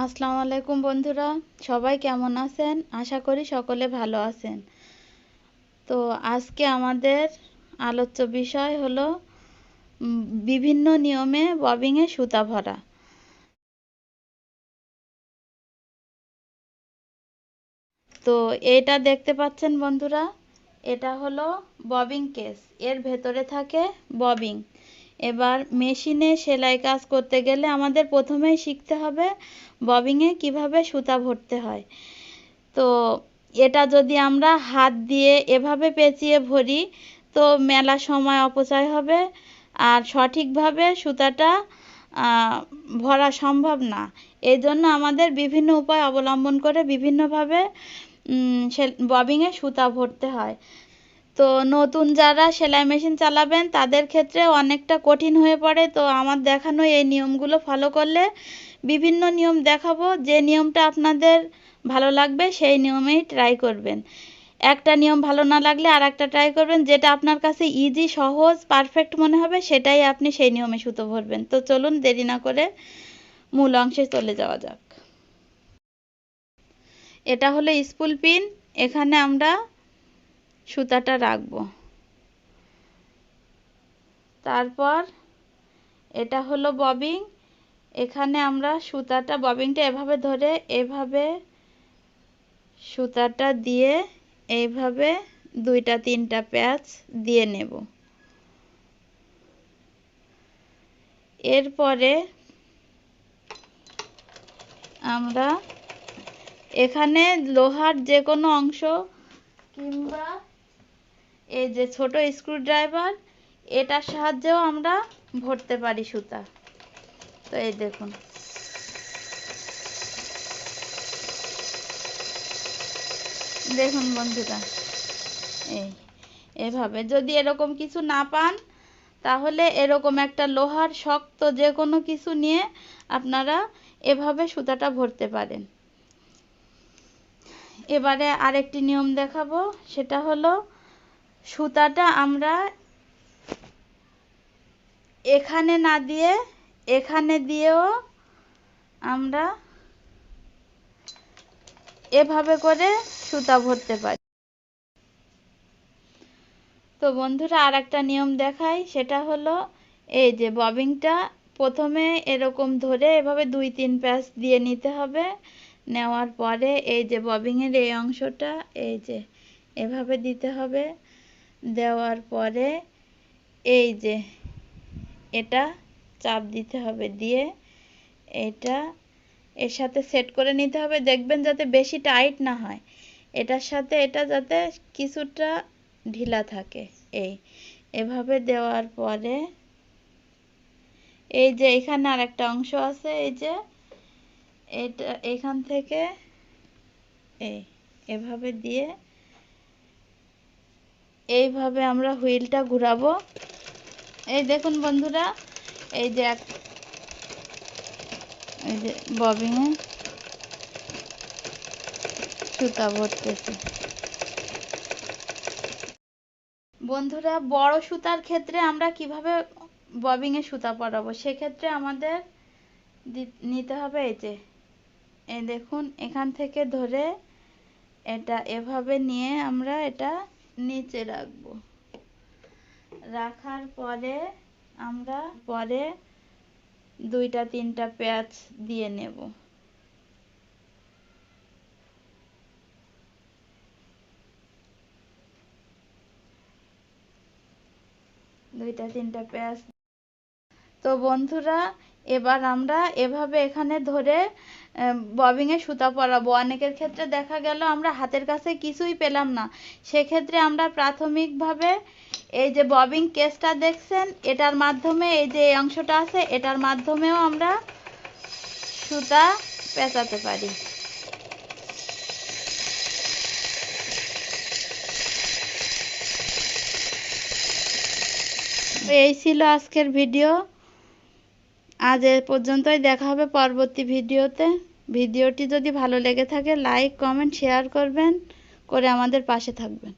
আসসালামু আলাইকুম বন্ধুরা, সবাই কেমন আছেন? আশা করি সকলে ভালো আছেন। তো আজকে আমাদের আলোচ্য বিষয় হলো বিভিন্ন নিয়মে ববিংয়ে সুতা ভরা। তো এটা দেখতে পাচ্ছেন বন্ধুরা, এটা হলো ববিং কেস। এর ভেতরে থাকে ববিং। এবার মেশিনে সেলাই কাজ করতে গেলে আমাদের প্রথমেই শিখতে হবে ববিংয়ে কিভাবে সুতা ভরতে হয়। তো এটা যদি আমরা হাত দিয়ে এভাবে পেঁচিয়ে ভরি তো মেলা সময় অপচয় হবে আর সঠিকভাবে সুতাটা ভরা সম্ভব না। এই জন্য আমাদের বিভিন্ন উপায় অবলম্বন করে বিভিন্নভাবে ববিংয়ে সুতা ভরতে হয়। তো নতুন যারা সেলাই মেশিন চালাবেন তাদের ক্ষেত্রে অনেকটা কঠিন হয়ে পড়ে। তো আমার দেখানো এই নিয়মগুলো ফলো করলে বিভিন্ন নিয়ম দেখাবো, যে নিয়মটা আপনাদের ভালো লাগবে সেই নিয়মেই ট্রাই করবেন। একটা নিয়ম ভালো না লাগলে আর একটা ট্রাই করবেন, যেটা আপনার কাছে ইজি, সহজ, পারফেক্ট মনে হবে সেটাই আপনি সেই নিয়মে সুতো ভরবেন। তো চলুন দেরি না করে মূল অংশে চলে যাওয়া যাক। এটা হলো স্পুল পিন, এখানে আমরা সুতাটা রাখবো। তারপর এটা হলো ববিং, এখানে আমরা সুতাটা ববিংটা এভাবে ধরে এভাবে সুতাটা দিয়ে এইভাবে দুইটা তিনটা প্যাচ দিয়ে নেব। এরপরে আমরা এখানে লোহার যে কোনো অংশ কিংবা এই যে ছোট স্ক্রুড্রাইভার, এটার সাহায্যেও আমরা ভরতে পারি সুতা। তো এই দেখুন, দেখুন বন্ধুরা, এভাবে যদি এরকম কিছু না পান তাহলে এরকম একটা লোহার শক্ত যে কোনো কিছু নিয়ে আপনারা এভাবে সুতাটা ভরতে পারেন। এবারে আরেকটি নিয়ম দেখাবো, সেটা হলো সুতাটা আমরা এখানে না দিয়ে এখানে দিয়েও আমরা এভাবে করে সুতা ভরতে পারি। তো বন্ধুরা আর একটা নিয়ম দেখাই, সেটা হলো এই যে ববিংটা প্রথমে এরকম ধরে এভাবে দুই তিন প্যাচ দিয়ে নিতে হবে। নেওয়ার পরে এই যে ববিংয়ের এই অংশটা এই যে এভাবে দিতে হবে। দেওয়ার পরে এই যে এটা চাপ দিতে হবে, দিয়ে এটা এর সাথে সেট করে নিতে হবে। দেখবেন যাতে বেশি টাইট না হয়, এটার সাথে এটা যাতে কিছুটা ঢিলা থাকে। এভাবে দেওয়ার পরে এই যে এখানে আর একটা অংশ আছে, এই যে এটা এখান থেকে এভাবে দিয়ে এইভাবে আমরা হুইলটা ঘুরাবো। এই দেখুন বন্ধুরা, এই যে ববিংয়ে সুতা ভরতেছে। বন্ধুরা বড় সুতার ক্ষেত্রে আমরা কিভাবে ববিংয়ে সুতা পরাবো, সেক্ষেত্রে আমাদের নিতে হবে এই দেখুন, এখান থেকে ধরে এটা এভাবে নিয়ে আমরা এটা নিচে রাখবো। রাখার পরে আমরা দুইটা তিনটা প্যাচ দিয়ে নেব। দুইটা তিনটা প্যাচ। তো বন্ধুরা এবার আমরা এভাবে এখানে ধরে ববিংয়ে সুতা পরাবো। অনেকের ক্ষেত্রে দেখা গেল আমরা হাতের কাছে কিছুই পেলাম না, সেক্ষেত্রে আমরা প্রাথমিকভাবে এই যে ববিং কেসটা দেখছেন এটার মাধ্যমে, এই যে এই অংশটা আছে এটার মাধ্যমেও আমরা সুতা পেঁচাতে পারি। এই ছিল আজকের ভিডিও। আজ এ পর্যন্তই, দেখা হবে পরবর্তী ভিডিওতে। ভিডিওটি যদি ভালো লেগে থাকে লাইক কমেন্ট শেয়ার করবেন, করে আমাদের পাশে থাকবেন।